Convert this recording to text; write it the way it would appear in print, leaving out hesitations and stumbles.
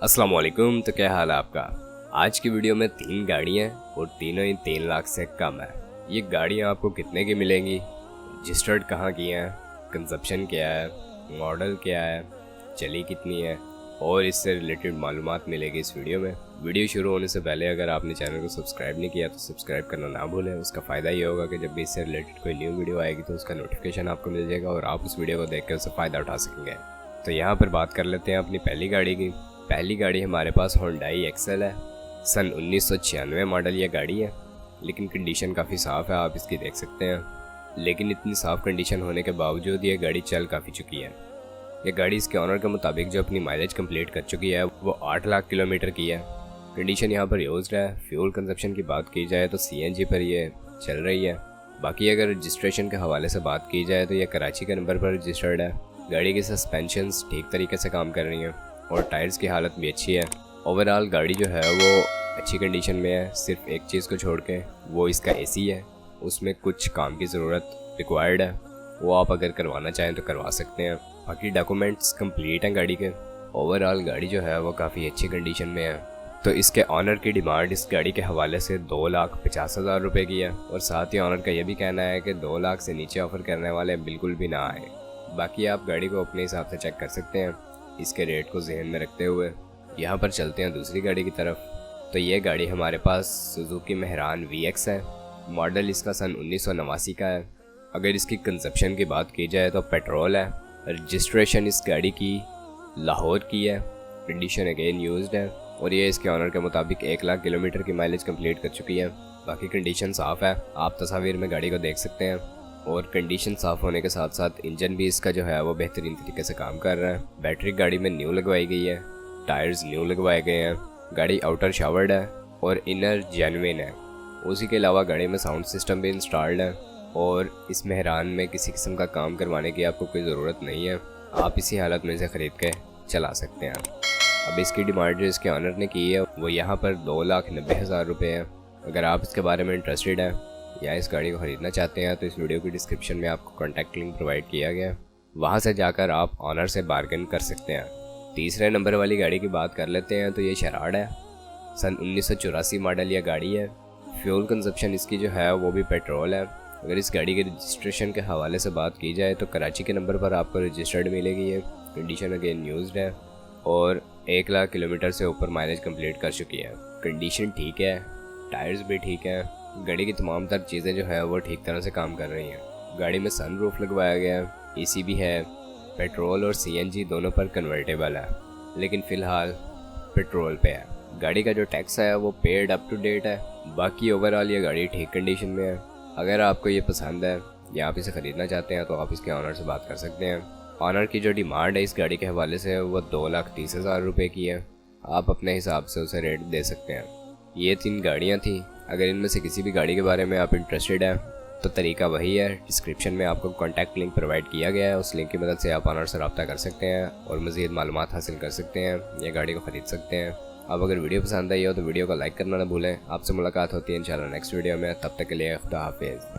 अस्सलाम वालेकुम। तो क्या हाल है आपका। आज की वीडियो में 3 गाड़ियाँ और तीनों ही 3 लाख से कम है। ये गाड़ियाँ आपको कितने की मिलेंगी, रजिस्टर्ड कहाँ की हैं, कंजप्शन क्या है, मॉडल क्या है, चली कितनी है और इससे रिलेटेड मालूमात मिलेगी इस वीडियो में। वीडियो शुरू होने से पहले अगर आपने चैनल को सब्सक्राइब नहीं किया तो सब्सक्राइब करना ना भूलें। उसका फ़ायदा ये होगा कि जब भी इससे रिलेटेड कोई न्यू वीडियो आएगी तो उसका नोटिफिकेशन आपको मिल जाएगा और आप उस वीडियो को देख कर उससे फ़ायदा उठा सकेंगे। तो यहाँ पर बात कर लेते हैं अपनी पहली गाड़ी की। पहली गाड़ी हमारे पास होंडाई एक्सेल है। सन 1996 मॉडल ये गाड़ी है, लेकिन कंडीशन काफ़ी साफ़ है, आप इसकी देख सकते हैं। लेकिन इतनी साफ़ कंडीशन होने के बावजूद ये गाड़ी चल काफ़ी चुकी है। ये गाड़ी इसके ऑनर के मुताबिक जो अपनी माइलेज कंप्लीट कर चुकी है वो 8 लाख किलोमीटर की है। कंडीशन यहाँ पर यूज्ड है। फ्यूल कंजप्शन की बात की जाए तो CNG पर ये चल रही है। बाकी अगर रजिस्ट्रेशन के हवाले से बात की जाए तो ये कराची के नंबर पर रजिस्टर्ड है। गाड़ी की सस्पेंशंस ठीक तरीके से काम कर रही हैं और टायर्स की हालत भी अच्छी है। ओवरऑल गाड़ी जो है वो अच्छी कंडीशन में है। सिर्फ एक चीज़ को छोड़ के वो इसका AC है, उसमें कुछ काम की ज़रूरत रिक्वायर्ड है, वो आप अगर करवाना चाहें तो करवा सकते हैं। बाकी डॉक्यूमेंट्स कंप्लीट हैं गाड़ी के। ओवरऑल गाड़ी जो है वो काफ़ी अच्छी कंडीशन में है। तो इसके ऑनर की डिमांड इस गाड़ी के हवाले से 2,50,000 रुपये की है और साथ ही ऑनर का ये भी कहना है कि 2 लाख से नीचे ऑफ़र करने वाले बिल्कुल भी ना आए। बाकी आप गाड़ी को अपने हिसाब से चेक कर सकते हैं इसके रेट को जहन में रखते हुए। यहाँ पर चलते हैं दूसरी गाड़ी की तरफ। तो ये गाड़ी हमारे पास सुजुकी मेहरान VX है। मॉडल इसका सन 1989 का है। अगर इसकी कंजप्शन की बात की जाए तो पेट्रोल है। रजिस्ट्रेशन इस गाड़ी की लाहौर की है। कंडीशन अगेन यूज्ड है और ये इसके ऑनर के मुताबिक 1 लाख किलोमीटर की माइलेज कंप्लीट कर चुकी है। बाकी कंडीशन साफ़ है, आप तस्वीर में गाड़ी को देख सकते हैं। और कंडीशन साफ़ होने के साथ साथ इंजन भी इसका जो है वो बेहतरीन तरीके से काम कर रहा है। बैटरी गाड़ी में न्यू लगवाई गई है, टायर्स न्यू लगवाए गए हैं। गाड़ी आउटर शावर्ड है और इनर जेन्युइन है। उसी के अलावा गाड़ी में साउंड सिस्टम भी इंस्टॉल्ड है और इस मेहरान में किसी किस्म का काम करवाने की आपको कोई ज़रूरत नहीं है, आप इसी हालत में से ख़रीद के चला सकते हैं। अब इसकी डिमांड जो इसके ऑनर ने की है वो यहाँ पर 2,90,000 रुपये है। अगर आप इसके बारे में इंटरेस्टेड हैं या इस गाड़ी को ख़रीदना चाहते हैं तो इस वीडियो की डिस्क्रिप्शन में आपको कॉन्टैक्ट लिंक प्रोवाइड किया गया है, वहाँ से जाकर आप ऑनर से बार्गेन कर सकते हैं। तीसरे नंबर वाली गाड़ी की बात कर लेते हैं। तो ये शराड है। सन 1984 मॉडल यह गाड़ी है। फ्यूल कंजप्शन इसकी जो है वो भी पेट्रोल है। अगर इस गाड़ी के रजिस्ट्रेशन के हवाले से बात की जाए तो कराची के नंबर पर आपको रजिस्टर्ड मिलेगी। ये कंडीशन अगेन यूज्ड है और 1 लाख किलोमीटर से ऊपर माइलेज कंप्लीट कर चुकी है। कंडीशन ठीक है, टायर्स भी ठीक है। गाड़ी की तमाम तर चीज़ें जो है वो ठीक तरह से काम कर रही हैं। गाड़ी में सनरूफ लगवाया गया है, AC भी है। पेट्रोल और CNG दोनों पर कन्वर्टेबल है, लेकिन फ़िलहाल पेट्रोल पे है। गाड़ी का जो टैक्स है वो पेड अप टू डेट है। बाकी ओवरऑल ये गाड़ी ठीक कंडीशन में है। अगर आपको ये पसंद है या आप इसे ख़रीदना चाहते हैं तो आप इसके ऑनर से बात कर सकते हैं। ऑनर की जो डिमांड है इस गाड़ी के हवाले से वो 2,30,000 रुपये की है। आप अपने हिसाब से उसे रेट दे सकते हैं। ये 3 गाड़ियाँ थी। अगर इनमें से किसी भी गाड़ी के बारे में आप इंटरेस्टेड हैं तो तरीका वही है, डिस्क्रिप्शन में आपको कॉन्टैक्ट लिंक प्रोवाइड किया गया है। उस लिंक की मदद से आप ऑनर से रब्ता कर सकते हैं और मज़ीद मालूमात हासिल कर सकते हैं, ये गाड़ी को ख़रीद सकते हैं। अब अगर वीडियो पसंद आई हो तो वीडियो को लाइक करना ना भूलें। आपसे मुलाकात होती है इंशाल्लाह नेक्स्ट वीडियो में। तब तक के लिए खुदा हाफिज़।